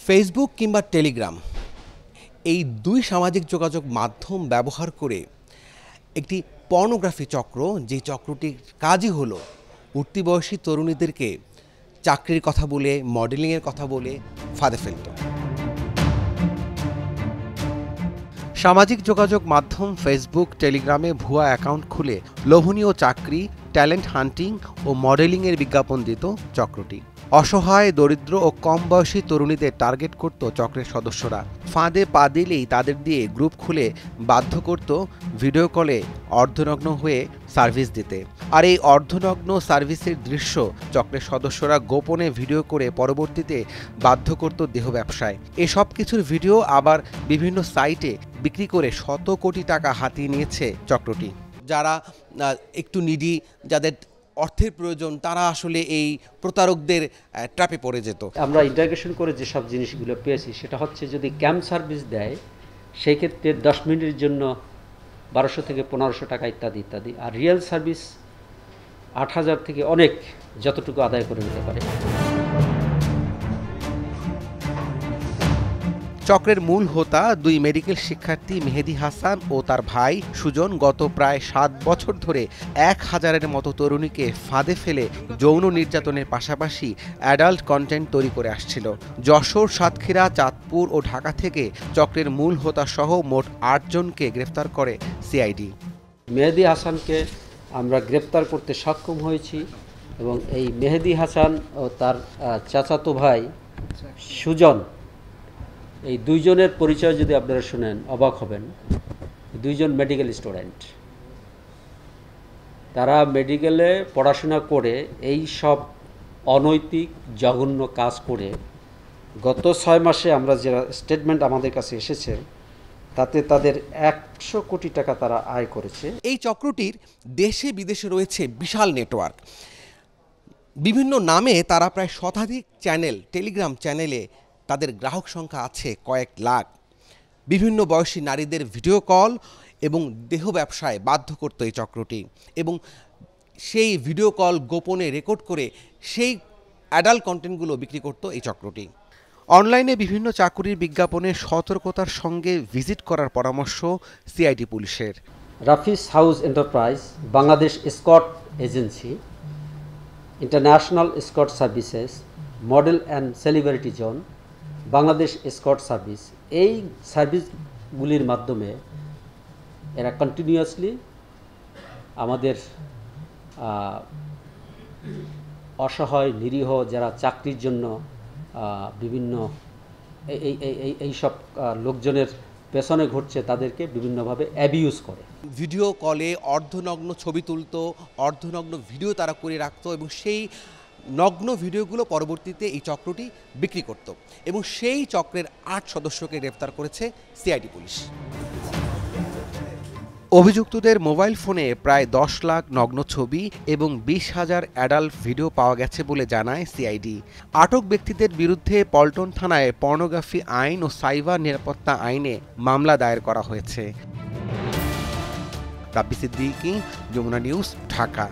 Facebook কিংবা Telegram এই দুই সামাজিক যোগাযোগ মাধ্যম ব্যবহার করে একটি পর্নোগ্রাফি চক্র, যে চক্রটির কাজই হলো উঠতি বয়সী তরুণীদেরকে চাকরির কথা বলে, মডেলিংয়ের কথা বলে ফাঁদে ফেলত। সামাজিক যোগাযোগ মাধ্যম ফেসবুক, টেলিগ্রামে ভুয়া অ্যাকাউন্ট খুলে লোভনীয় চাকরি, ট্যালেন্ট হান্টিং ও মডেলিংয়ের বিজ্ঞাপন দিত চক্রটি। অসহায়, দরিদ্র ও কম বয়সী তরুণীদের টার্গেট করত চক্রের সদস্যরা। ফাঁদে পা দিলেই তাদের দিয়ে গ্রুপ খুলে বাধ্য করত ভিডিও কলে অর্ধনগ্ন হয়ে সার্ভিস দিতে। আর এই অর্ধনগ্ন সার্ভিসের দৃশ্য চক্রের সদস্যরা গোপনে ভিডিও করে পরবর্তীতে বাধ্য করত দেহ ব্যবসায়। এসব কিছুর ভিডিও আবার বিভিন্ন সাইটে বিক্রি করে শত কোটি টাকা হাতিয়ে নিয়েছে চক্রটি। যারা একটু নিডি, যাদের অর্থের প্রয়োজন, তারা আসলে এই প্রতারকদের ট্র্যাপে পড়ে যেত। আমরা ইন্টারগ্রেশন করে যেসব জিনিসগুলো পেয়েছি সেটা হচ্ছে, যদি ক্যাম্প সার্ভিস দেয় সেই ক্ষেত্রে 10 মিনিটের জন্য 1200 থেকে 1500 টাকা ইত্যাদি ইত্যাদি। আর রিয়েল সার্ভিস 8000 থেকে অনেক, যতটুকু আদায় করে নিতে পারে। চক্রের মূল হোতা দুই মেডিকেল শিক্ষার্থী মেহেদী হাসান ও তার ভাই সুজন গত প্রায় 7 বছর ধরে 1000-এর মতো তরুণীকে ফাঁদে ফেলে যৌন নির্যাতনের পাশাপাশি অ্যাডাল্ট কন্টেন্ট তৈরি করে আসছিল। যশোর, সাতক্ষীরা, চাঁদপুর ও ঢাকা থেকে চক্রের মূল হোতা সহ মোট 8 জনকে গ্রেফতার করে সিআইডি। মেহেদী হাসানকে আমরা গ্রেফতার করতে সক্ষম হয়েছি এবং এই মেহেদী হাসান ও তার চাচাতো ভাই সুজন, এই দুইজনের পরিচয় যদি আপনারা শুনেন অবাক হবেন। দুইজন মেডিকেল স্টুডেন্ট, তারা মেডিকেলে পড়াশোনা করে এই সব অনৈতিক জঘন্য কাজ করে গত 6 মাসে আমরা যে স্টেটমেন্ট আমাদের কাছে এসেছে তাতে তাদের 100 কোটি টাকা তারা আয় করেছে। এই চক্রটির দেশে বিদেশে রয়েছে বিশাল নেটওয়ার্ক। বিভিন্ন নামে তারা প্রায় শতাধিক চ্যানেল, টেলিগ্রাম চ্যানেলে তাদের গ্রাহক সংখ্যা আছে কয়েক লাখ। বিভিন্ন বয়সী নারীদের ভিডিও কল এবং দেহ ব্যবসায় বাধ্য করত এই চক্রটি, এবং সেই ভিডিও কল গোপনে রেকর্ড করে সেই অ্যাডাল্ট কন্টেন্টগুলো বিক্রি করত এই চক্রটি। অনলাইনে বিভিন্ন চাকুরির বিজ্ঞাপনে সতর্কতার সঙ্গে ভিজিট করার পরামর্শ সিআইডি পুলিশের। Rafis house enterprise, Bangladesh escort agency, international escort services, model and celebrity zone, Bangladesh escort service, এই সার্ভিসগুলির মাধ্যমে এরা কন্টিনিউয়াসলি আমাদের অসহায়, নিরীহ যারা চাকরির জন্য বিভিন্ন এই সব লোকজনের পেছনে ঘুরছে তাদেরকে বিভিন্নভাবে অ্যাবিউজ করে। ভিডিও কলে অর্ধনগ্ন ছবি তুলত, অর্ধনগ্ন ভিডিও তারা করে রাখত এবং সেই নগ্ন ভিডিওগুলো পরবর্তীতে এই চক্রটি বিক্রি করত, এবং সেই চক্রের 8 সদস্যকে গ্রেফতার করেছে সিআইডি পুলিশ। অভিযুক্তদের মোবাইল ফোনে প্রায় 10 লাখ নগ্ন ছবি এবং 20,000 অ্যাডাল্ট ভিডিও পাওয়া গেছে বলে জানায় সিআইডি। আটক ব্যক্তিদের বিরুদ্ধে পল্টন থানায় পর্নোগ্রাফি আইন ও সাইবার নিরাপত্তা আইনে মামলা দায়ের করা হয়েছে। রাব্বি সিদ্দিকী, যমুনা নিউজ, ঢাকা।